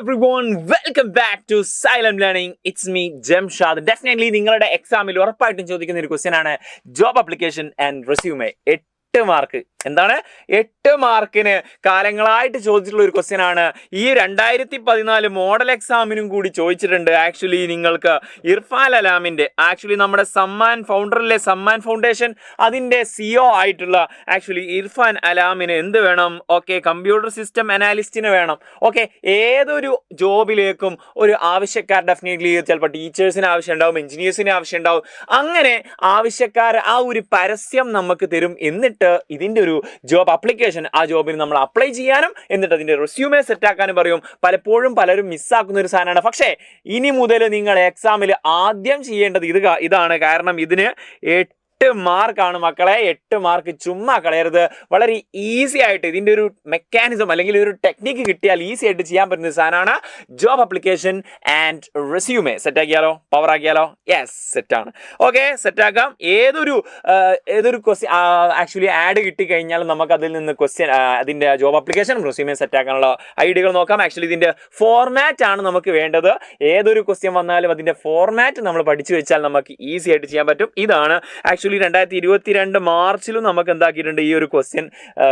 everyone, welcome back to Silent Learning. It's me, Jamshad. Definitely നിങ്ങളുടെ എക്സാമിൽ ഉറപ്പായിട്ടും ചോദിക്കുന്ന ഒരു ക്വസ്റ്റ്യൻ ആണ് job application and resume. 8 mark. എന്താണ് 8 മാർക്കിന് കാലങ്ങളായിട്ട് ചോദിച്ചിട്ടുള്ള ഒരു ക്വസ്റ്റ്യൻ ആണ്. ഈ 2014 മോഡൽ എക്സാമിനും കൂടി ചോദിച്ചിട്ടുണ്ട്. ആക്ച്വലി നിങ്ങൾക്ക് ഇർഫാൻ അലാമിന്റെ നമ്മുടെ സമ്മാൻ ഫൗണ്ടറിലെ സമ്മാൻ ഫൗണ്ടേഷൻ അതിന്റെ CEO ആയിട്ടുള്ള ആക്ച്വലി ഇർഫാൻ അലാമിന് എന്ത് വേണം? ഓക്കെ, കമ്പ്യൂട്ടർ സിസ്റ്റം അനാലിസ്റ്റിന് വേണം. ഓക്കെ, ഏതൊരു ജോബിലേക്കും ഒരു ആവശ്യക്കാർ ഡെഫിനറ്റ്ലി ചിലപ്പോൾ ടീച്ചേഴ്സിന് ആവശ്യം ഉണ്ടാവും, എഞ്ചിനീയേഴ്സിന് ആവശ്യം ഉണ്ടാവും. അങ്ങനെ ആവശ്യക്കാർ ആ ഒരു പരസ്യം നമുക്ക് തരും. എന്നിട്ട് ഇതിന്റെ ഒരു ജോബ് ആപ്ലിക്കേഷൻ ആ ജോബിന് നമ്മൾ അപ്ലൈ ചെയ്യാനും എന്നിട്ട് അതിന്റെ റെസ്യൂമേ സെറ്റ് ആക്കാനും പറയും. പലപ്പോഴും പലരും മിസ്സാക്കുന്ന ഒരു സാധനമാണ്. പക്ഷേ ഇനി മുതൽ നിങ്ങൾ എക്സാമിൽ ആദ്യം ചെയ്യേണ്ടത് ഇതാണ്. കാരണം ഇതിന് 8 മാർക്കാണ് മക്കളെ. 8 മാർക്ക് ചുമ്മാ കളയരുത്. വളരെ ഈസി ആയിട്ട് ഇതിന്റെ ഒരു മെക്കാനിസം അല്ലെങ്കിൽ ഒരു ടെക്നിക്ക് കിട്ടിയാൽ ഈസി ആയിട്ട് ചെയ്യാൻ പറ്റുന്ന സാധനമാണ് job application and resume. Set ആക്കിയാലോ? പവർ ആക്കിയാലോ? യെസ്, സെറ്റാണ്. ഓക്കെ, സെറ്റ് ആക്കാം. ഏതൊരു ക്വസ്റ്റ്യൻ ആക്ച്വലി ആഡ് കിട്ടിക്കഴിഞ്ഞാൽ നമുക്ക് അതിൽ നിന്ന് ക്വസ്റ്റ്യൻ അതിന്റെ ജോബ് ആപ്ലിക്കേഷൻ റെസ്യൂമേ സെറ്റ് ആക്കാനുള്ള ഐഡിയകൾ നോക്കാം. ആക്ച്വലി ഇതിന്റെ ഫോർമാറ്റ് ആണ് നമുക്ക് വേണ്ടത്. ഏതൊരു ക്വസ്റ്റ്യൻ വന്നാലും അതിന്റെ ഫോർമാറ്റ് നമ്മൾ പഠിച്ചു വെച്ചാൽ നമുക്ക് ഈസി ആയിട്ട് ചെയ്യാൻ പറ്റും. ഇതാണ് ആക്ച്വലി 2022 മാർച്ചിലും നമുക്ക് എന്താക്കിയിട്ടുണ്ട്, ഈ ഒരു ക്വസ്റ്റ്യൻ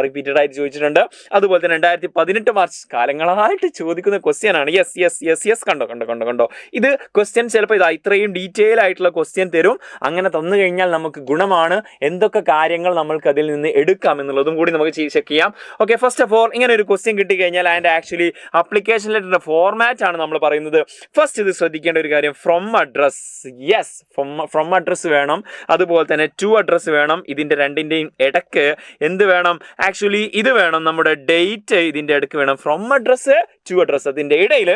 റിപ്പീറ്റഡ് ആയിട്ട് ചോദിച്ചിട്ടുണ്ട്. അതുപോലെ തന്നെ 2018 മാർച്ച് കാലങ്ങളായിട്ട് ചോദിക്കുന്ന ക്വസ്റ്റ്യൻ ആണ്. യെസ് കണ്ടോ ഇത് ക്വസ്റ്റ്യൻ ചിലപ്പോൾ ഇത്രയും ഡീറ്റെയിൽ ആയിട്ടുള്ള ക്വസ്റ്റ്യൻ തരും. അങ്ങനെ തന്നു കഴിഞ്ഞാൽ നമുക്ക് ഗുണമാണ്. എന്തൊക്കെ കാര്യങ്ങൾ നമ്മൾക്ക് അതിൽ നിന്ന് എടുക്കാം എന്നുള്ളതും കൂടി നമുക്ക് ചെക്ക് ചെയ്യാം. ഓക്കെ, ഫസ്റ്റ് ഓഫ് ഓൾ ഇങ്ങനെ ഒരു ക്വസ്റ്റ്യൻ കിട്ടിക്കഴിഞ്ഞാൽ അതിൻ്റെ ആക്ച്വലി ആപ്ലിക്കേഷൻ ലെറ്ററിന്റെ ഫോർമാറ്റ് ആണ് നമ്മൾ പറയുന്നത്. ഫസ്റ്റ് ഇത് ശ്രദ്ധിക്കേണ്ട ഒരു കാര്യം, from address. Yes, from address വേണം. അതുപോലെ തന്നെ ടു അഡ്രസ് വേണം. ഇതിന്റെ രണ്ടിന്റെയും ഇടക്ക് എന്ത് വേണം? ആക്ച്വലി ഇത് വേണം, നമ്മുടെ ഡേറ്റ് ഇതിന്റെ ഇടക്ക് വേണം. ഫ്രം അഡ്രസ് ടു അഡ്രസ് അതിന്റെ ഇടയിൽ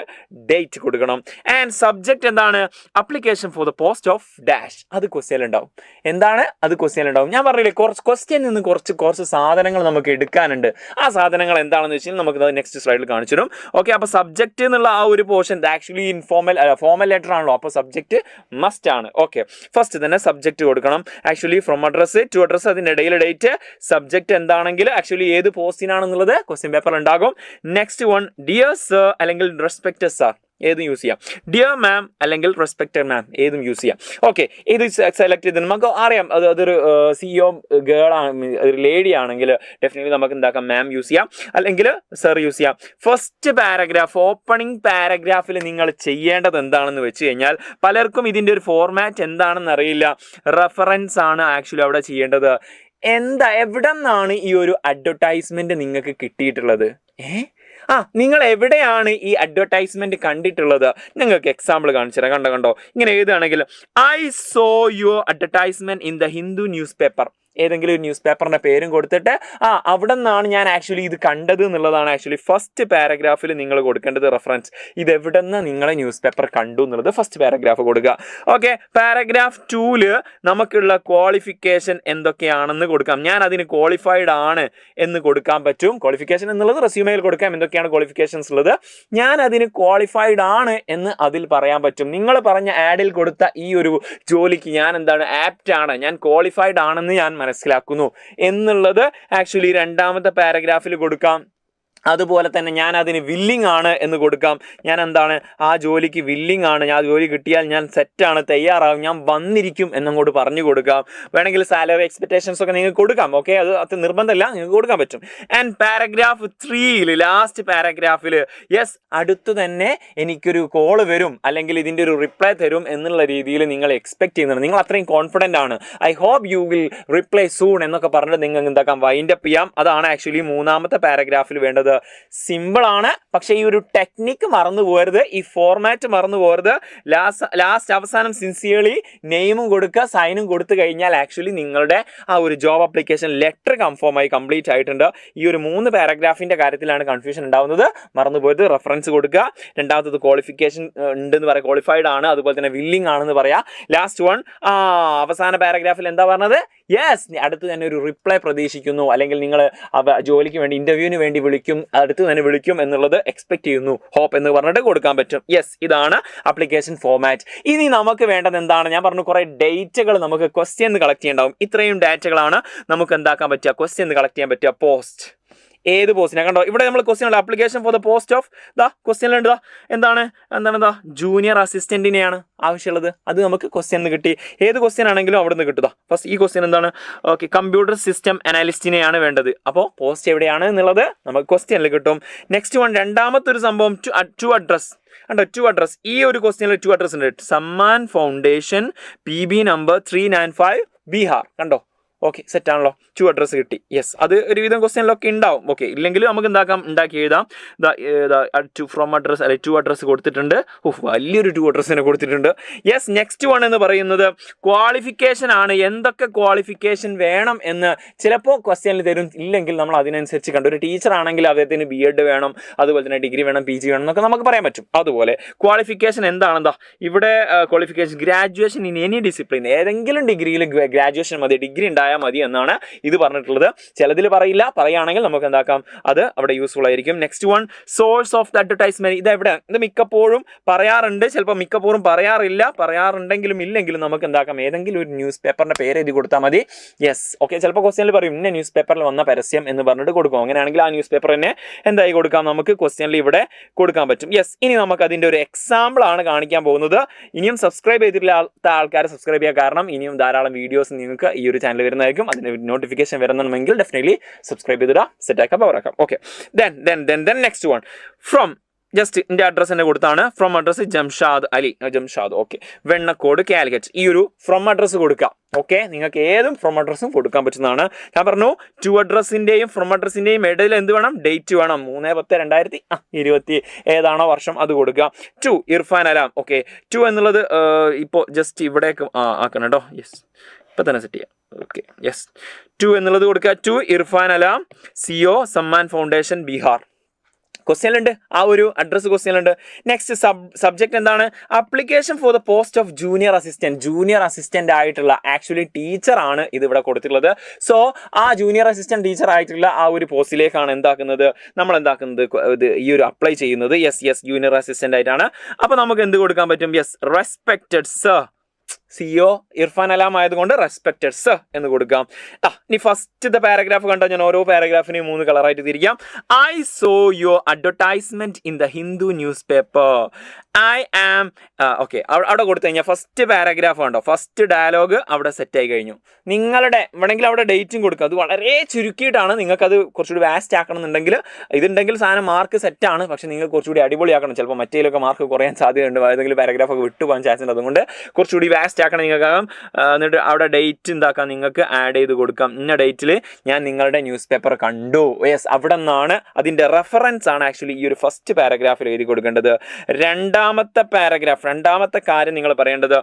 ഡേറ്റ് കൊടുക്കണം. ആൻഡ് സബ്ജക്ട് എന്താണ്? Application for the post of dash. അത് ക്വസ്റ്റ്യൻ ഉണ്ടാവും. എന്താണ് അത്? ക്വസ്റ്റ്യൻ ഉണ്ടാവും. ഞാൻ പറഞ്ഞില്ലേ, കുറച്ച് ക്വസ്റ്റ്യൻ നിന്ന് കുറച്ച് സാധനങ്ങൾ നമുക്ക് എടുക്കാനുണ്ട്. ആ സാധനങ്ങൾ എന്താണെന്ന് വെച്ചാൽ നമുക്ക് നെക്സ്റ്റ് സ്ലൈഡിൽ കാണിച്ചു തരും. ഓക്കെ, അപ്പൊ സബ്ജക്ട് എന്നുള്ള ആ ഒരു പോർഷൻ ആക്ച്വലി ഫോർമൽ ലെറ്റർ ആണല്ലോ, അപ്പൊ സബ്ജക്ട് മസ്റ്റ് ആണ്. ഓക്കെ, ഫസ്റ്റ് തന്നെ സബ്ജക്ട് കൊടുക്കണം. Actually from address to address അതിന്റെ ഇടയിൽ ഡേറ്റ്. സബ്ജക്ട് എന്താണെങ്കിൽ ആക്ച്വലി ഏത് പോസ്റ്റിനാണെന്നുള്ളത് ക്വസ്റ്റ്യൻ പേപ്പർ ഉണ്ടാകും. നെക്സ്റ്റ് വൺ, ഡിയർ സർ അല്ലെങ്കിൽ റെസ്പെക്റ്റഡ് സർ ഏതും യൂസ് ചെയ്യാം. ഡിയർ മാം അല്ലെങ്കിൽ റെസ്പെക്റ്റഡ് മാം ഏതും യൂസ് ചെയ്യാം. ഓക്കെ, ഇത് സെലക്ട് ചെയ്ത് നമുക്ക് അറിയാം അതൊരു CEO ഗേൾ ആണ്, ഒരു ലേഡി ആണെങ്കിൽ ഡെഫിനറ്റ്ലി നമുക്ക് എന്താക്കാം, മാം യൂസ് ചെയ്യാം അല്ലെങ്കിൽ സർ യൂസ് ചെയ്യാം. ഫസ്റ്റ് പാരഗ്രാഫ്, ഓപ്പണിംഗ് പാരഗ്രാഫിൽ നിങ്ങൾ ചെയ്യേണ്ടത് എന്താണെന്ന് വെച്ച് കഴിഞ്ഞാൽ പലർക്കും ഇതിൻ്റെ ഒരു ഫോർമാറ്റ് എന്താണെന്ന് അറിയില്ല. റെഫറൻസ് ആണ് ആക്ച്വലി അവിടെ ചെയ്യേണ്ടത്. എവിടെ നിന്നാണ് ഈ ഒരു അഡ്വർടൈസ്മെന്റ് നിങ്ങൾക്ക് കിട്ടിയിട്ടുള്ളത്? നിങ്ങൾ എവിടെയാണ് ഈ അഡ്വർടൈസ്മെന്റ് കണ്ടിട്ടുള്ളത്? നിങ്ങൾക്ക് എക്സാമ്പിൾ കാണിച്ചു തരാം. കണ്ടോ ഇങ്ങനെ എഴുതുകയാണെങ്കിൽ, I so your advertisement in the Hindu news paper. ഏതെങ്കിലും ഒരു ന്യൂസ് പേപ്പറിന്റെ പേരും കൊടുത്തിട്ട് അവിടെ നിന്നാണ് ഞാൻ ആക്ച്വലി ഇത് കണ്ടത് എന്നുള്ളതാണ് ആക്ച്വലി ഫസ്റ്റ് പാരഗ്രാഫിൽ നിങ്ങൾ കൊടുക്കേണ്ടത് റെഫറൻസ്. ഇത് എവിടെ നിന്ന് നിങ്ങളെ ന്യൂസ് പേപ്പർ കണ്ടു എന്നുള്ളത് ഫസ്റ്റ് പാരഗ്രാഫ് കൊടുക്കുക. ഓക്കെ, പാരഗ്രാഫ് 2 നമുക്കുള്ള ക്വാളിഫിക്കേഷൻ എന്തൊക്കെയാണെന്ന് കൊടുക്കാം. ഞാൻ അതിന് ക്വാളിഫൈഡ് ആണ് എന്ന് കൊടുക്കാൻ പറ്റും. ക്വാളിഫിക്കേഷൻ എന്നുള്ളത് റെസ്യൂമേയിൽ കൊടുക്കാം. എന്തൊക്കെയാണ് ക്വാളിഫിക്കേഷൻസ് ഉള്ളത്? ഞാൻ അതിന് ക്വാളിഫൈഡ് ആണ് എന്ന് അതിൽ പറയാൻ പറ്റും. നിങ്ങൾ പറഞ്ഞ ആഡിൽ കൊടുത്ത ഈ ഒരു ജോലിക്ക് ഞാൻ എന്താണ്, ആപ്റ്റ് ആണ്, ഞാൻ ക്വാളിഫൈഡ് ആണെന്ന് ഞാൻ മനസ്സിലാക്കുന്നു എന്നുള്ളത് ആക്ച്വലി രണ്ടാമത്തെ പാരഗ്രാഫിൽ കൊടുക്കാം. അതുപോലെ തന്നെ ഞാൻ അതിന് വില്ലിങ് ആണ് എന്ന് കൊടുക്കാം. ഞാൻ എന്താണ്, ആ ജോലിക്ക് വില്ലിങ് ആണ്, ആ ജോലി കിട്ടിയാൽ ഞാൻ സെറ്റാണ്, തയ്യാറാകും, ഞാൻ വന്നിരിക്കും എന്നങ്ങോട്ട് പറഞ്ഞു കൊടുക്കാം. വേണമെങ്കിൽ സാലറി എക്സ്പെക്ടേഷൻസ് ഒക്കെ നിങ്ങൾക്ക് കൊടുക്കാം. ഓക്കെ, അത് നിർബന്ധമില്ല, നിങ്ങൾക്ക് കൊടുക്കാൻ പറ്റും. ആൻഡ് പാരഗ്രാഫ് 3 ലാസ്റ്റ് പാരഗ്രാഫിൽ യെസ്, അടുത്ത് തന്നെ എനിക്കൊരു കോള് വരും അല്ലെങ്കിൽ ഇതിൻ്റെ ഒരു റിപ്ലൈ തരും എന്നുള്ള രീതിയിൽ നിങ്ങൾ എക്സ്പെക്ട് ചെയ്യുന്നുണ്ട്. നിങ്ങൾ അത്രയും കോൺഫിഡൻ്റ് ആണ്. I hope you will reply soon എന്നൊക്കെ പറഞ്ഞിട്ട് നിങ്ങൾ എന്താക്കാം, വൈൻഡ് അപ്പ് ചെയ്യാം. അതാണ് ആക്ച്വലി മൂന്നാമത്തെ പാരഗ്രാഫിൽ വേണ്ടത്. സിമ്പിൾ ആണ്, പക്ഷേ ഈ ഒരു ടെക്നിക്ക് മറന്നു പോകരുത്, ഈ ഫോർമാറ്റ് മറന്നു പോകരുത്. ലാസ്റ്റ് അവസാനം സിൻസിയർലി നെയിമും കൊടുക്കുക, സൈനും കൊടുത്തു കഴിഞ്ഞാൽ ആക്ച്വലി നിങ്ങളുടെ ആ ഒരു ജോബ് ആപ്ലിക്കേഷൻ ലെറ്റർ കൺഫേമായി കംപ്ലീറ്റ് ആയിട്ടുണ്ട്. ഈ ഒരു 3 പാരഗ്രാഫിന്റെ കാര്യത്തിലാണ് കൺഫ്യൂഷൻ ഉണ്ടാവുന്നത്. മറന്നു പോയത് റെഫറൻസ് കൊടുക്കുക. രണ്ടാമത്തത് ക്വാളിഫിക്കേഷൻ ഉണ്ടെന്ന് പറയാം, ക്വാളിഫൈഡ് ആണ്. അതുപോലെ തന്നെ വില്ലിങ് ആണെന്ന് പറയാം. ലാസ്റ്റ് വൺ, അവസാന പാരഗ്രാഫിൽ എന്താ പറഞ്ഞത്? യെസ്, അടുത്ത് തന്നെ ഒരു റിപ്ലൈ പ്രതീക്ഷിക്കുന്നു, അല്ലെങ്കിൽ നിങ്ങൾ ജോലിക്ക് വേണ്ടി ഇന്റർവ്യൂവിന് വേണ്ടി വിളിക്കും, അടുത്ത് തന്നെ വിളിക്കും എന്നുള്ളത് എക്സ്പെക്ട് ചെയ്യുന്നു, ഹോപ്പ് എന്ന് പറഞ്ഞിട്ട് കൊടുക്കാൻ പറ്റും. യെസ്, ഇതാണ് ആപ്ലിക്കേഷൻ ഫോർമാറ്റ്. ഇനി നമുക്ക് വേണ്ടത് എന്താണ്? ഞാൻ പറഞ്ഞു കുറേ ഡേറ്റുകൾ നമുക്ക് ക്വസ്റ്റ്യൻ കളക്ട് ചെയ്യണ്ടാവും. ഇത്രയും ഡാറ്റകളാണ് നമുക്ക് എന്താക്കാൻ പറ്റുക, ക്വസ്റ്റ്യൻ കളക്ട് ചെയ്യാൻ പറ്റുക. പോസ്റ്റ് ഏത് പോസ്റ്റിനാണ് കണ്ടോ ഇവിടെ നമ്മൾ ക്വസ്റ്റ്യൻ ഉണ്ട് application for the post of ക്വസ്റ്റ്യനിലുണ്ട് എന്താണ് ജൂനിയർ അസിസ്റ്റന്റിനെയാണ് ആവശ്യമുള്ളത്. അത് നമുക്ക് ക്വസ്റ്റ്യൻ കിട്ടി. ഏത് ക്വസ്റ്റ്യൻ ആണെങ്കിലും അവിടെ നിന്ന് കിട്ടുക. ഫസ്റ്റ് ഈ ക്വസ്റ്റ്യൻ എന്താണ്? ഓക്കെ, കമ്പ്യൂട്ടർ സിസ്റ്റം അനാലിസ്റ്റിനെയാണ് വേണ്ടത്. അപ്പോൾ പോസ്റ്റ് എവിടെയാണ് എന്നുള്ളത് നമുക്ക് ക്വസ്റ്റ്യനിൽ കിട്ടും. നെക്സ്റ്റ് വൺ, രണ്ടാമത്തെ ഒരു സംഭവം ടു അഡ്രസ്. കണ്ടോ, ടു അഡ്രസ്. ഈ ഒരു ക്വസ്റ്റ്യനിൽ ടു അഡ്രസ് ഉണ്ട്. Samman foundation PB number 395 Bihar. കണ്ടോ, ഓക്കെ, സെറ്റ് ആണല്ലോ. ടു അഡ്രസ് കിട്ടി. യെസ്, അത് ഒരുവിധം ക്വസ്റ്റ്യനിലൊക്കെ ഉണ്ടാവും. ഓക്കെ, ഇല്ലെങ്കിൽ നമുക്ക് ഉണ്ടാക്കി എഴുതാം. ഫ്രം അഡ്രസ് അല്ലെ ടു അഡ്രസ് കൊടുത്തിട്ടുണ്ട്. വലിയൊരു ടു അഡ്രസ്സിനെ കൊടുത്തിട്ടുണ്ട്. യെസ്, നെക്സ്റ്റ് വൺ എന്ന് പറയുന്നത് ക്വാളിഫിക്കേഷൻ ആണ്. എന്തൊക്കെ ക്വാളിഫിക്കേഷൻ വേണം എന്ന് ചിലപ്പോൾ ക്വസ്റ്റ്യനിൽ തരും. ഇല്ലെങ്കിൽ നമ്മൾ അതിനനുസരിച്ച് കണ്ടു. ഒരു ടീച്ചർ ആണെങ്കിൽ അദ്ദേഹത്തിന് BEd വേണം, അതുപോലെ തന്നെ ഡിഗ്രി വേണം, PG വേണം എന്നൊക്കെ നമുക്ക് പറയാൻ പറ്റും. അതുപോലെ ക്വാളിഫിക്കേഷൻ എന്താണെന്താ ഇവിടെ qualification graduation in any discipline. ഏതെങ്കിലും ഡിഗ്രിയിൽ ഗ്രാജുവേഷൻ മതി, ഡിഗ്രി ഉണ്ടായാൽ മതി എന്നാണ് ഇത് പറഞ്ഞിട്ടുള്ളത്. ചിലതിൽ പറയില്ല, പറയുകയാണെങ്കിൽ നമുക്ക് എന്താക്കാം, അത് അവിടെ യൂസ്ഫുൾ ആയിരിക്കും. Next one, source of the advertisement. ഇത് മിക്കപ്പോഴും പറയാറുണ്ട്, ചിലപ്പോൾ മിക്കപ്പോഴും പറയാറില്ല. പറയാറുണ്ടെങ്കിലും ഇല്ലെങ്കിലും നമുക്ക് എന്താക്കാം, ഏതെങ്കിലും ഒരു ന്യൂസ് പേപ്പറിന്റെ പേര് എഴുതി കൊടുത്താൽ മതി. യെസ്, ഓക്കെ, ചിലപ്പോൾ ക്വസ്റ്റ്യനിൽ പറയും ഇന്ന ന്യൂസ് പേപ്പറിൽ വന്ന പരസ്യം എന്ന് പറഞ്ഞിട്ട് കൊടുക്കും. അങ്ങനെയാണെങ്കിൽ ആ ന്യൂസ് പേപ്പർ തന്നെ എന്തായി കൊടുക്കാം, നമുക്ക് ക്വസ്റ്റ്യനിൽ ഇവിടെ കൊടുക്കാൻ പറ്റും. യെസ്, ഇനി നമുക്ക് അതിന്റെ ഒരു എക്സാമ്പിൾ ആണ് കാണിക്കാൻ പോകുന്നത്. ഇനിയും സബ്സ്ക്രൈബ് ചെയ്തിട്ടില്ലാത്ത ആൾക്കാർ സബ്സ്ക്രൈബ് ചെയ്യുക, കാരണം ഇനിയും ധാരാളം വീഡിയോസ് നിങ്ങൾക്ക് ഈ ഒരു ചാനൽ വരുന്നതായിരിക്കും. അതിന് നോട്ടിഫിക്കേഷൻ വരുന്നുണ്ടെങ്കിൽ ഡെഫിനറ്റ്ലി സബ്സ്ക്രൈബ് ചെയ്തിടാം, സെറ്റ് ആക്കാം, പവർ ആക്കാം. Okay, then next one, from just എൻ്റെ അഡ്രസ് തന്നെ കൊടുത്താണ്. From address Jamshad Ali, Jamshad. Okay, Vennakode Calicut. ഈ ഒരു ഫ്രം അഡ്രസ് കൊടുക്കാം. ഓക്കെ, നിങ്ങൾക്ക് ഏതും ഫ്രം അഡ്രസ്സും കൊടുക്കാൻ പറ്റുന്നതാണ്. ഞാൻ പറഞ്ഞു ടു അഡ്രസ്സിന്റെയും ഫ്രം അഡ്രസ്സിന്റെയും ഇടയിൽ എന്ത് വേണം, ഡേറ്റ് വേണം. 3/10/2020 ഏതാണോ വർഷം അത് കൊടുക്കുക. To Irfan Alam. Okay, to എന്നുള്ളത് ഇപ്പോൾ ജസ്റ്റ് ഇവിടേക്ക് ആക്കണം കേട്ടോ. യെസ്, ഇപ്പം തന്നെ സെറ്റ് ചെയ്യാം. ഓക്കെ, യെസ്, ടു എന്നുള്ളത് കൊടുക്കുക. To Irfan Alam, CO Samman foundation Bihar. ക്വസ്റ്റ്യനുണ്ട്, ആ ഒരു അഡ്രസ് ക്വസ്റ്റ്യനുണ്ട്. നെക്സ്റ്റ് സബ്ജക്ട് എന്താണ്? Application for the post of junior assistant. Junior assistant ആയിട്ടുള്ള ആക്ച്വലി ടീച്ചറാണ് ഇത് ഇവിടെ കൊടുത്തിട്ടുള്ളത്. സോ ആ ജൂനിയർ അസിസ്റ്റന്റ് ടീച്ചർ ആയിട്ടുള്ള ആ ഒരു പോസ്റ്റിലേക്കാണ് നമ്മൾ എന്താക്കുന്നത് ഇത് ഈ ഒരു അപ്ലൈ ചെയ്യുന്നത്. യെസ്, ജൂനിയർ അസിസ്റ്റന്റ് ആയിട്ടാണ്. അപ്പോൾ നമുക്ക് എന്ത് കൊടുക്കാൻ പറ്റും? Yes, respected sir. CEO Irfan alarm ആയതുകൊണ്ട് റെസ്പെക്റ്റഡ് സർ എന്ന് കൊടുക്കാം. ഇനി ഫസ്റ്റത്തെ പാരഗ്രാഫ് കണ്ടോ, ഞാൻ ഓരോ പാരഗ്രാഫിനെയും 3 കളറായിട്ട് തിരിക്കാം. I saw your advertisement in the Hindu newspaper. I am okay, അവിടെ കൊടുത്തു കഴിഞ്ഞാൽ ഫസ്റ്റ് പാരഗ്രാഫ് കണ്ടോ, ഫസ്റ്റ് ഡയലോഗ് അവിടെ സെറ്റ് ആയി കഴിഞ്ഞു. നിങ്ങളുടെ വേണമെങ്കിൽ അവിടെ ഡേറ്റും കൊടുക്കുക. അത് വളരെ ചുരുക്കിയിട്ടാണ്. നിങ്ങൾക്കത് കുറച്ചുകൂടി വാസ്റ്റ് ആക്കണം എന്നുണ്ടെങ്കിൽ ഇതുണ്ടെങ്കിൽ സാധനം മാർക്ക് സെറ്റാണ്. പക്ഷെ നിങ്ങൾ കുറച്ചുകൂടി അടിപൊളിയാക്കണം. ചിലപ്പോൾ മറ്റേലൊക്കെ മാർക്ക് കുറയാൻ സാധ്യതയുണ്ട്, ഏതെങ്കിലും പാരഗ്രാഫ് ഒക്കെ വിട്ടുപോകാൻ ചാൻസ് ഉണ്ട്. അതുകൊണ്ട് കുറച്ചുകൂടി വാസ്റ്റ് ആക്കണം നിങ്ങൾക്കാകാം. എന്നിട്ട് അവിടെ ഡേറ്റ് എന്താക്കാം, നിങ്ങൾക്ക് ആഡ് ചെയ്ത് കൊടുക്കാം. ഇന്ന ഡേറ്റിൽ ഞാൻ നിങ്ങളുടെ ന്യൂസ് പേപ്പർ കണ്ടു. യെസ്, അവിടെ നിന്നാണ് അതിൻ്റെ റെഫറൻസ് ആണ് ആക്ച്വലി ഈ ഒരു ഫസ്റ്റ് പാരഗ്രാഫിൽ എഴുതി കൊടുക്കേണ്ടത്. രണ്ടാമത്തെ കാര്യം നിങ്ങൾ പറയേണ്ടത്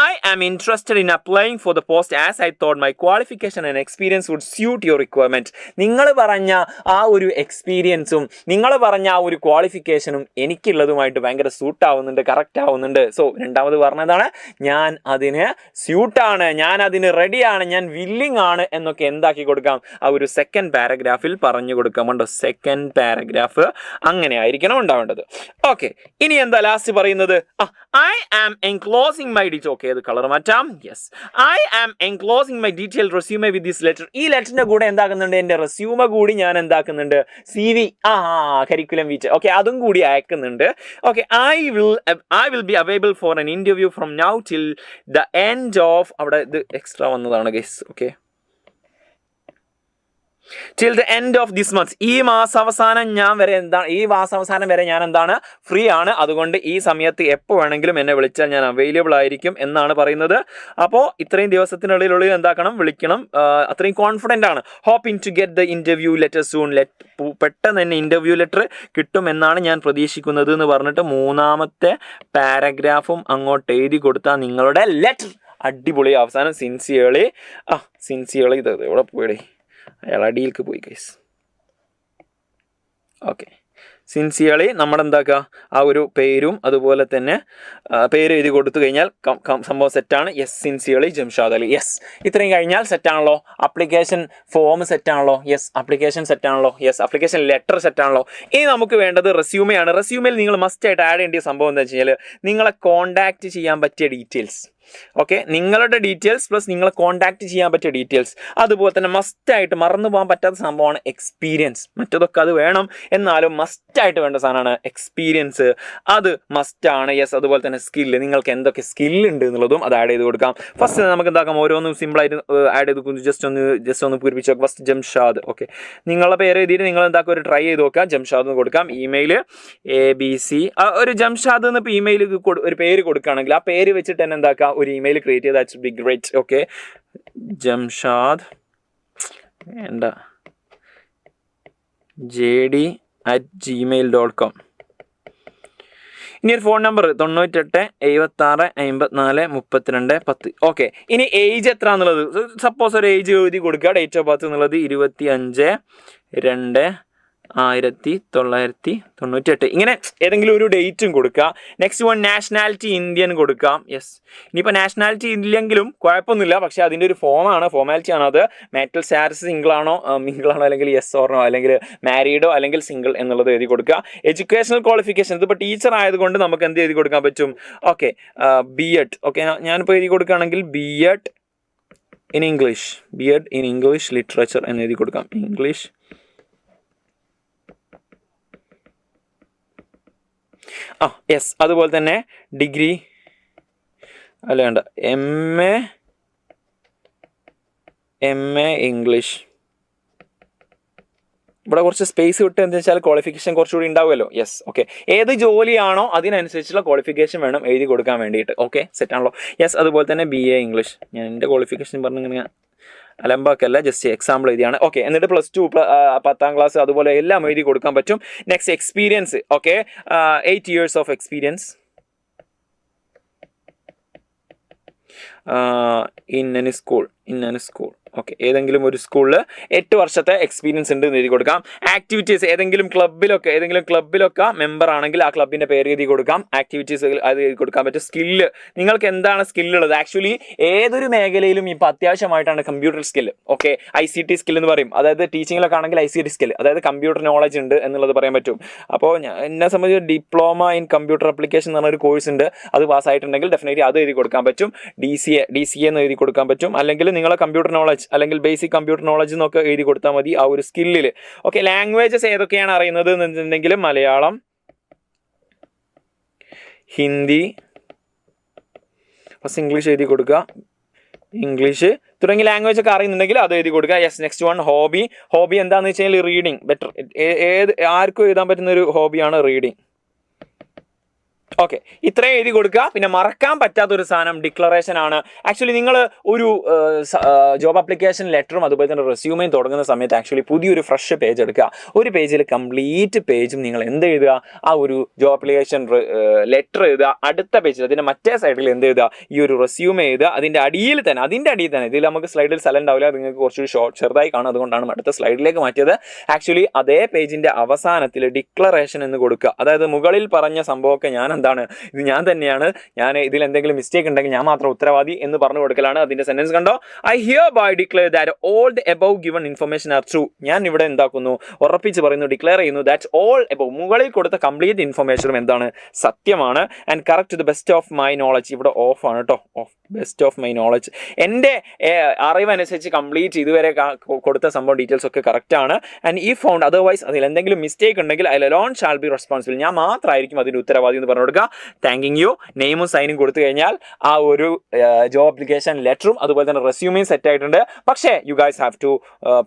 I am interested in applying for the post as I thought my qualification and experience would suit your requirement. നിങ്ങൾ പറഞ്ഞ ആ ഒരു എക്സ്പീരിയൻസും നിങ്ങൾ പറഞ്ഞ ആ ഒരു ക്വാളിഫിക്കേഷനും എനിക്കുള്ളതുമായിട്ട് ഭയങ്കര സൂട്ട് ആവുന്നുണ്ട്, കറക്റ്റ് ആവുന്നുണ്ട്. സോ രണ്ടാമത് പറഞ്ഞതാണ് ഞാൻ അതിന് സ്യൂട്ടാണ്, ഞാൻ അതിന് റെഡിയാണ്, ഞാൻ വില്ലിങ് ആണ് എന്നൊക്കെ എന്താക്കി കൊടുക്കാം, ആ ഒരു സെക്കൻഡ് പാരഗ്രാഫിൽ പറഞ്ഞു കൊടുക്കാം. ഉണ്ടോ, സെക്കൻഡ് പാരഗ്രാഫ് അങ്ങനെ ആയിരിക്കണം ഉണ്ടാവേണ്ടത്. ഓക്കെ, ഇനി എന്താ ലാസ്റ്റ് പറയുന്നത്? I am enclosing my detail. Okay, അത് കളർ മാറ്റാം. Yes, I am enclosing my detailed resume with this letter. ഈ ലെറ്ററിന്റെ കൂടെ എന്താക്കുന്നുണ്ട്, എൻ്റെ റെസ്യൂമ കൂടി ഞാൻ എന്താക്കുന്നുണ്ട്, CV കരിക്കുലം വീറ്റ്. ഓക്കെ, അതും കൂടി അയക്കുന്നുണ്ട്. Okay, I will be available for an interview from now till the end of അവിടെ ഇത് എക്സ്ട്രാ വന്നതാണ് guys. Okay, till the end of this month. ഈ മാസാവസാനം വരെ ഞാൻ എന്താണ്, ഫ്രീ ആണ്. അതുകൊണ്ട് ഈ സമയത്ത് എപ്പോൾ വേണമെങ്കിലും എന്നെ വിളിച്ചാൽ ഞാൻ അവൈലബിൾ ആയിരിക്കും എന്നാണ് പറയുന്നത്. അപ്പോൾ ഇത്രയും ദിവസത്തിനുള്ളിൽ എന്താക്കണം, വിളിക്കണം. അത്രയും കോൺഫിഡൻ്റ് ആണ്. Hoping to get the interview letter soon. പെട്ടെന്ന് തന്നെ ഇൻ്റർവ്യൂ ലെറ്റർ കിട്ടുമെന്നാണ് ഞാൻ പ്രതീക്ഷിക്കുന്നത് എന്ന് പറഞ്ഞിട്ട് 3ാമത്തെ പാരഗ്രാഫും അങ്ങോട്ട് എഴുതി കൊടുത്താൽ നിങ്ങളുടെ ലെറ്റർ അടിപൊളി. അവസാനം സിൻസിയർലി ഇത് എവിടെ പോയിടേ, അയാൾ അടിയിലേക്ക് പോയി ഗൈസ്. ഓക്കെ, സിൻസിയർലി നമ്മളെന്താക്കുക, ആ ഒരു പേരും അതുപോലെ തന്നെ പേര് എഴുതി കൊടുത്തു കഴിഞ്ഞാൽ സംഭവം സെറ്റാണ്. Yes, sincerely Jamshad Ali. Yes, ഇത്രയും കഴിഞ്ഞാൽ സെറ്റാണല്ലോ. ആപ്ലിക്കേഷൻ ഫോം സെറ്റാണല്ലോ. യെസ്, ആപ്ലിക്കേഷൻ സെറ്റാണല്ലോ. യെസ്, ആപ്ലിക്കേഷൻ ലെറ്റർ സെറ്റാണല്ലോ. ഇനി നമുക്ക് വേണ്ടത് റെസ്യൂമെയാണ്. റെസ്യൂമെയിൽ നിങ്ങൾ മസ്റ്റ് ആയിട്ട് ആഡ് ചെയ്യേണ്ട സംഭവം എന്താ വെച്ച് കഴിഞ്ഞാൽ നിങ്ങളെ കോൺടാക്റ്റ് ചെയ്യാൻ പറ്റിയ ഡീറ്റെയിൽസ്. ഓക്കെ, നിങ്ങളുടെ ഡീറ്റെയിൽസ് പ്ലസ് നിങ്ങളെ കോൺടാക്ട് ചെയ്യാൻ പറ്റിയ ഡീറ്റെയിൽസ്, അതുപോലെ തന്നെ മസ്റ്റായിട്ട് മറന്നു പോകാൻ പറ്റാത്ത സംഭവമാണ് എക്സ്പീരിയൻസ്. മറ്റതൊക്കെ അത് വേണം, എന്നാലും മസ്റ്റായിട്ട് വേണ്ട സാധനമാണ് എക്സ്പീരിയൻസ്. അത് മസ്റ്റാണ്. യെസ്, അതുപോലെ തന്നെ സ്കില്ല്, നിങ്ങൾക്ക് എന്തൊക്കെ സ്കില്ലുണ്ട് എന്നുള്ളതും അത് ആഡ് ചെയ്ത് കൊടുക്കാം. ഫസ്റ്റ് നമുക്ക് എന്താക്കാം, ഓരോന്നും സിമ്പിളായിട്ട് ആഡ് ചെയ്ത് ജസ്റ്റ് ഒന്ന് പൂരിപ്പിച്ച് നോക്കാം. ഫസ്റ്റ് ജംഷാദ്. ഓക്കെ, നിങ്ങളുടെ പേര് എഴുതിയിട്ട് നിങ്ങൾ എന്താക്കുക, ഒരു ട്രൈ ചെയ്ത് നോക്കാം. ജംഷാദ് എന്ന് കൊടുക്കാം. ഇമെയിൽ ABC, ഒരു ജംഷാദ് എന്ന് ഇപ്പോൾ ഇമെയിൽ ഒരു പേര് കൊടുക്കുകയാണെങ്കിൽ ആ പേര് വെച്ചിട്ട് തന്നെ എന്താക്കുക, ഒരു ഇമെയിൽ ക്രിയേറ്റ് ചെയ്ത് that's big great. Okay, Jamshad വേണ്ട JD@gmail.com. ഇനി ഒരു ഫോൺ നമ്പർ 9876545210. ഓക്കെ, ഇനി ഏജ് എത്ര എന്നുള്ളത് സപ്പോസ് ഒരു ഏജ് എഴുതി കൊടുക്കുക. ഡേറ്റ് ഓഫ് ബർത്ത് എന്നുള്ളത് 25/2/1998. ഇങ്ങനെ ഏതെങ്കിലും ഒരു ഡേറ്റും കൊടുക്കുക. നെക്സ്റ്റ് വൺ നാഷണാലിറ്റി ഇന്ത്യൻ കൊടുക്കാം. യെസ്, ഇനിയിപ്പോൾ നാഷണാലിറ്റി ഇല്ലെങ്കിലും കുഴപ്പമൊന്നുമില്ല, പക്ഷേ അതിൻ്റെ ഒരു ഫോമാലിറ്റി ആണ് അത്. മെറ്റൽ സ്റ്റാറ്റസ് സിംഗിളാണോ അല്ലെങ്കിൽ യെസ് ഓർണോ, അല്ലെങ്കിൽ മാരീഡോ അല്ലെങ്കിൽ സിംഗിൾ എന്നുള്ളത് എഴുതി കൊടുക്കുക. എഡ്യൂക്കേഷണൽ ക്വാളിഫിക്കേഷൻ, ഇതിപ്പോൾ ടീച്ചർ ആയതുകൊണ്ട് നമുക്ക് എന്ത് എഴുതി കൊടുക്കാൻ പറ്റും? Okay, B.Ed. ഓക്കെ, ഞാനിപ്പോൾ എഴുതി കൊടുക്കുകയാണെങ്കിൽ B.Ed ഇൻ ഇംഗ്ലീഷ് ലിറ്ററേച്ചർ എന്ന് എഴുതി കൊടുക്കാം. ഇംഗ്ലീഷ്. യെസ്, അതുപോലെ തന്നെ ഡിഗ്രി അല്ല വേണ്ട, MA ഇംഗ്ലീഷ്. ഇവിടെ കുറച്ച് സ്പേസ് വിട്ട് എന്താ വെച്ചാൽ ക്വാളിഫിക്കേഷൻ കുറച്ചുകൂടി ഉണ്ടാവുമല്ലോ. യെസ്, ഓക്കെ, ഏത് ജോലിയാണോ അതിനനുസരിച്ചുള്ള ക്വാളിഫിക്കേഷൻ വേണം എഴുതി കൊടുക്കാൻ വേണ്ടിയിട്ട്. ഓക്കെ, സെറ്റ് ആണല്ലോ. യെസ്, അതുപോലെ തന്നെ BA ഇംഗ്ലീഷ്. ഞാൻ എൻ്റെ ക്വാളിഫിക്കേഷൻ പറഞ്ഞിങ്ങനെ അലമ്പാക്കല്ല, ജസ്റ്റ് എക്സാമ്പിൾ എഴുതിയാണ്. ഓക്കെ, എന്നിട്ട് +2 10ാം ക്ലാസ് അതുപോലെ എല്ലാം എഴുതി കൊടുക്കാൻ പറ്റും. Next experience. Okay, 8 years of experience in any school. Okay, ഏതെങ്കിലും ഒരു സ്കൂളിൽ 8 വർഷത്തെ എക്സ്പീരിയൻസ് ഉണ്ട് എന്ന് എഴുതി കൊടുക്കാം. ആക്ടിവിറ്റീസ്, ഏതെങ്കിലും ക്ലബിലൊക്കെ മെമ്പർ ആണെങ്കിൽ ആ ക്ലബിന്റെ പേര് എഴുതി കൊടുക്കാം. ആക്ടിവിറ്റീസ് അത് എഴുതി കൊടുക്കാൻ പറ്റും. സ്കില്ല്, നിങ്ങൾക്ക് എന്താണ് സ്കില്ലുള്ളത്? ആക്ച്വലി ഏതൊരു മേഖലയിലും ഇപ്പോൾ അത്യാവശ്യമായിട്ടാണ് computer skill. Okay, ICT skill എന്ന് പറയും. അതായത് ടീച്ചിങ്ങിലൊക്കെ ആണെങ്കിൽ ICT സ്കിൽ, അതായത് കമ്പ്യൂട്ടർ നോളജ് ഉണ്ട് എന്നുള്ളത് പറയാൻ പറ്റും. അപ്പോൾ എന്നെ സംബന്ധിച്ച് ഡിപ്ലോമ ഇൻ കമ്പ്യൂട്ടർ ആപ്ലിക്കേഷൻ എന്ന് പറഞ്ഞൊരു കോഴ്സ് ഉണ്ട്. അത് പാസ്സായിട്ടുണ്ടെങ്കിൽ ഡെഫിനറ്റ്ലി അത് എഴുതി കൊടുക്കാൻ പറ്റും. DCA എന്ന് എഴുതി കൊടുക്കാൻ പറ്റും. അല്ലെങ്കിൽ നിങ്ങളെ കമ്പ്യൂട്ടർ നോളജ് അല്ലെങ്കിൽ ബേസിക് കമ്പ്യൂട്ടർ നോളജ് എന്നൊക്കെ എഴുതി കൊടുത്താൽ മതി ആ ഒരു സ്കില്ലിൽ. ഓക്കെ, ലാംഗ്വേജസ് ഏതൊക്കെയാണ് അറിയുന്നത് എന്നുണ്ടെങ്കിൽ മലയാളം, ഹിന്ദി, ഫസ്റ്റ് ഇംഗ്ലീഷ് എഴുതി കൊടുക്കുക. ഇംഗ്ലീഷ് തുടങ്ങിയ ലാംഗ്വേജ് ഒക്കെ അറിയുന്നുണ്ടെങ്കിൽ അത് എഴുതി കൊടുക്കുക. യെസ്, നെക്സ്റ്റ് വൺ ഹോബി എന്താണെന്ന് വെച്ച് കഴിഞ്ഞാൽ റീഡിങ്. ബെറ്റർ, ആർക്കും എഴുതാൻ പറ്റുന്ന ഒരു ഹോബിയാണ് റീഡിങ്. ഓക്കെ, ഇത്രയും എഴുതി കൊടുക്കുക. പിന്നെ മറക്കാൻ പറ്റാത്തൊരു സാധനം ഡിക്ലറേഷൻ ആണ്. ആക്ച്വലി നിങ്ങൾ ഒരു ജോബ് ആപ്ലിക്കേഷൻ ലെറ്ററും അതുപോലെ തന്നെ റെസ്യൂമേയും തുടങ്ങുന്ന സമയത്ത് ആക്ച്വലി പുതിയൊരു ഫ്രഷ് പേജ് എടുക്കുക. ഒരു പേജിൽ കംപ്ലീറ്റ് പേജും നിങ്ങൾ എന്ത് എഴുതുക, ആ ഒരു ജോബ് ആപ്ലിക്കേഷൻ ലെറ്റർ എഴുതുക. അടുത്ത പേജിൽ അതിൻ്റെ മറ്റേ സൈഡിൽ എന്ത് എഴുതുക, ഈ ഒരു റെസ്യൂമേ എഴുതുക. അതിൻ്റെ അടിയിൽ തന്നെ ഇതിൽ നമുക്ക് സ്ലൈഡിൽ സ്ഥലം ഉണ്ടാവില്ല, നിങ്ങൾക്ക് കുറച്ചൊരു ചെറുതായി കാണും, അതുകൊണ്ടാണ് അടുത്ത സ്ലൈഡിലേക്ക് മാറ്റിയത്. ആക്ച്വലി അതേ പേജിൻ്റെ അവസാനത്തിൽ ഡിക്ലറേഷൻ എന്ന് കൊടുക്കുക. അതായത് മുകളിൽ പറഞ്ഞ സംഭവമൊക്കെ ഇത് ഞാൻ തന്നെയാണ്, ഇതിൽ എന്തെങ്കിലും മിസ്റ്റേക്ക് ഉണ്ടെങ്കിൽ ഞാൻ മാത്രം ഉത്തരവാദി എന്ന് പറഞ്ഞു കൊടുക്കലാണ്. അതിന്റെ സെന്റൻസ് കണ്ടോ, I hereby declare that all the above given information are true. ഞാൻ ഇവിടെ എന്താക്കുന്നു, ഉറപ്പിച്ച് പറയുന്നു, ഡിക്ലെയർ ചെയ്യുന്നു ദാറ്റ് ഓൾ എബവ്, മുകളിൽ കൊടുത്ത കംപ്ലീറ്റ് ഇൻഫർമേഷനും എന്താണ്, സത്യമാണ്. And correct to the best of my knowledge. ഇവിടെ ഓഫ് ആണ് കേട്ടോ, ബെസ്റ്റ് ഓഫ് മൈ നോളജ്. എൻ്റെ അറിവനുസരിച്ച് കംപ്ലീറ്റ് ഇതുവരെ കൊടുത്ത സംഭവം ഡീറ്റെയിൽസ് ഒക്കെ കറക്റ്റ് ആണ്. ആൻഡ് ഈ ഫൗണ്ട് അതർവൈസ് അതിൽ എന്തെങ്കിലും മിസ്റ്റേക്ക് ഉണ്ടെങ്കിൽ I alone shall be responsible. ഞാൻ മാത്രമായിരിക്കും അതിൻ്റെ ഉത്തരവാദി എന്ന് പറഞ്ഞു കൊടുക്കുക. താങ്കിങ് യു, നെയിമും സൈനും കൊടുത്തു കഴിഞ്ഞാൽ ആ ഒരു ജോബ് ആപ്ലിക്കേഷൻ ലെറ്ററും അതുപോലെ തന്നെ റെസ്യൂമേയും സെറ്റ് ആയിട്ടുണ്ട്. പക്ഷേ you guys have to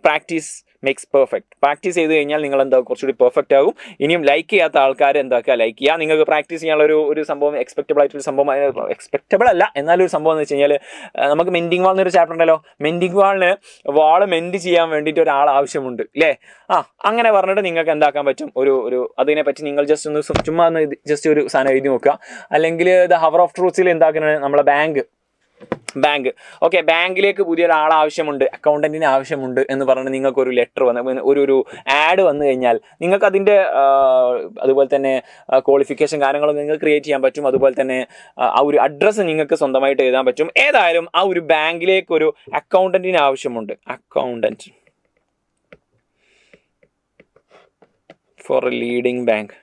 practice makes perfect. Practice ചെയ്ത് കഴിഞ്ഞാൽ നിങ്ങൾ എന്താ കുറച്ചുകൂടി പെർഫെക്റ്റ് ആകും. ഇനിയും ലൈക്ക് ചെയ്യാത്ത ആൾക്കാർ എന്താക്കുക, ലൈക്ക് ചെയ്യുക. നിങ്ങൾക്ക് പ്രാക്ടീസ് ചെയ്യാനുള്ള ഒരു സംഭവം എക്സ്പെക്റ്റബിൾ ആയിട്ടൊരു സംഭവം, എക്സ്പെക്റ്റബിൾ അല്ല എന്നാലും ഒരു സംഭവം എന്ന് വെച്ച് കഴിഞ്ഞാൽ, നമുക്ക് മെൻഡിങ് വാൾ എന്നൊരു ചാപ്റ്റർ ഉണ്ടല്ലോ. മെൻഡിങ് വാളിന് വാൾ മെൻഡ് ചെയ്യാൻ വേണ്ടിയിട്ട് ഒരാൾ ആവശ്യമുണ്ട് അല്ലേ? അങ്ങനെ പറഞ്ഞിട്ട് നിങ്ങൾക്ക് എന്താക്കാൻ പറ്റും, ഒരു അതിനെപ്പറ്റി നിങ്ങൾ ചുമ്മാ ജസ്റ്റ് ഒരു സാധനം എഴുതി നോക്കുക. അല്ലെങ്കിൽ ദ ഹവർ ഓഫ് ട്രൂത്ത്സിൽ എന്താക്കുന്നത്, നമ്മളെ ബാങ്ക് ഓക്കെ, ബാങ്കിലേക്ക് പുതിയൊരാൾ ആവശ്യമുണ്ട്, അക്കൗണ്ടന്റിന് ആവശ്യമുണ്ട് എന്ന് പറഞ്ഞിട്ട് നിങ്ങൾക്ക് ഒരു ലെറ്റർ ഒരു ആഡ് വന്നു കഴിഞ്ഞാൽ നിങ്ങൾക്ക് അതിൻ്റെ അതുപോലെ തന്നെ ക്വാളിഫിക്കേഷൻ കാര്യങ്ങളൊക്കെ നിങ്ങൾക്ക് ക്രിയേറ്റ് ചെയ്യാൻ പറ്റും. അതുപോലെ തന്നെ ആ ഒരു അഡ്രസ്സ് നിങ്ങൾക്ക് സ്വന്തമായിട്ട് എഴുതാൻ പറ്റും. ഏതായാലും ആ ഒരു ബാങ്കിലേക്ക് ഒരു അക്കൗണ്ടന്റിന് ആവശ്യമുണ്ട്, accountant for a leading bank.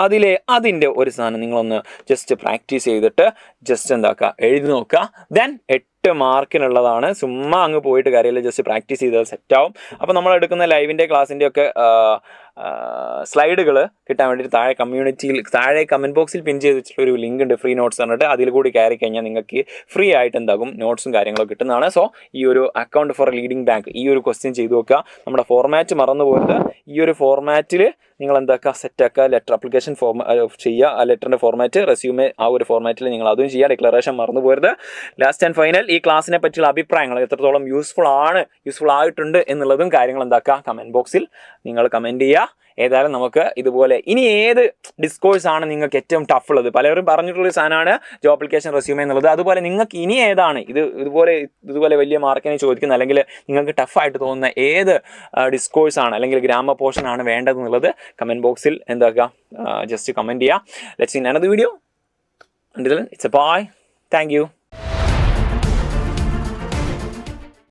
അതിൻ്റെ ഒരു സാധനം നിങ്ങളൊന്ന് ജസ്റ്റ് പ്രാക്ടീസ് ചെയ്തിട്ട് ജസ്റ്റ് എന്താക്കുക എഴുതി നോക്കുക. ദെൻ 8 മാർക്കിനുള്ളതാണ്. ചുമ്മാ അങ്ങ് പോയിട്ട് കാര്യമില്ല, ജസ്റ്റ് പ്രാക്ടീസ് ചെയ്താൽ സെറ്റാവും. അപ്പോൾ നമ്മൾ എടുക്കുന്ന ലൈവിൻ്റെ ക്ലാസ്സിൻ്റെ ഒക്കെ സ്ലൈഡുകൾ കിട്ടാൻ വേണ്ടിയിട്ട് താഴെ കമൻറ്റ് ബോക്സിൽ പിൻ ചെയ്ത് വെച്ചിട്ടുള്ള ഒരു ലിങ്ക് ഉണ്ട്, ഫ്രീ നോട്ട്സ് പറഞ്ഞിട്ട്. അതിൽ കൂടി കയറി കഴിഞ്ഞാൽ നിങ്ങൾക്ക് ഫ്രീ ആയിട്ട് എന്താകും നോട്ട്സും കാര്യങ്ങളൊക്കെ കിട്ടുന്നതാണ്. സോ ഈ ഒരു അക്കൗണ്ട് ഫോർ ലീഡിംഗ് ബാങ്ക് ഈ ഒരു ക്വസ്റ്റ്യൻ ചെയ്ത് നോക്കുക. നമ്മുടെ ഫോർമാറ്റ് മറന്നു പോയിട്ട് ഈ ഒരു ഫോർമാറ്റിൽ നിങ്ങൾ എന്താക്കുക സെറ്റാക്കുക. ലെറ്റർ ആപ്ലിക്കേഷൻ ചെയ്യുക, ആ ലെറ്ററിൻ്റെ ഫോർമാറ്റ്, റെസ്യൂമേ ആ ഒരു ഫോർമാറ്റിൽ നിങ്ങൾ അതും ചെയ്യുക. ഡിക്ലറേഷൻ മറന്നു പോരുത്. ലാസ്റ്റ് ആൻഡ് ഫൈനൽ ഈ ക്ലാസ്സിനെ പറ്റിയുള്ള അഭിപ്രായങ്ങൾ എത്രത്തോളം യൂസ്ഫുൾ ആയിട്ടുണ്ട് എന്നുള്ളതും കാര്യങ്ങൾ എന്താക്കുക കമൻറ്റ് ബോക്സിൽ നിങ്ങൾ കമൻറ്റ് ചെയ്യുക. ഏതായാലും നമുക്ക് ഇതുപോലെ ഇനി ഏത് ഡിസ്കോഴ്സ് ആണ് നിങ്ങൾക്ക് ഏറ്റവും ടഫ് ഉള്ളത്, പലരും പറഞ്ഞിട്ടുള്ളൊരു സാധനമാണ് ജോബ് ആപ്ലിക്കേഷൻ റെസ്യൂമേ എന്നുള്ളത്. അതുപോലെ നിങ്ങൾക്ക് ഇനി ഏതാണ് ഇതുപോലെ വലിയ മാർക്കിനെ ചോദിക്കുന്ന അല്ലെങ്കിൽ നിങ്ങൾക്ക് ടഫായിട്ട് തോന്നുന്ന ഏത് ഡിസ്കോഴ്സ് ആണ് അല്ലെങ്കിൽ ഗ്രാമർ പോർഷൻ ആണ് വേണ്ടതെന്നുള്ളത് കമൻറ്റ് ബോക്സിൽ എന്താക്കുക ജസ്റ്റ് കമൻറ്റ് ചെയ്യുക. Let's see another video. Until then, it's a bye. Thank you.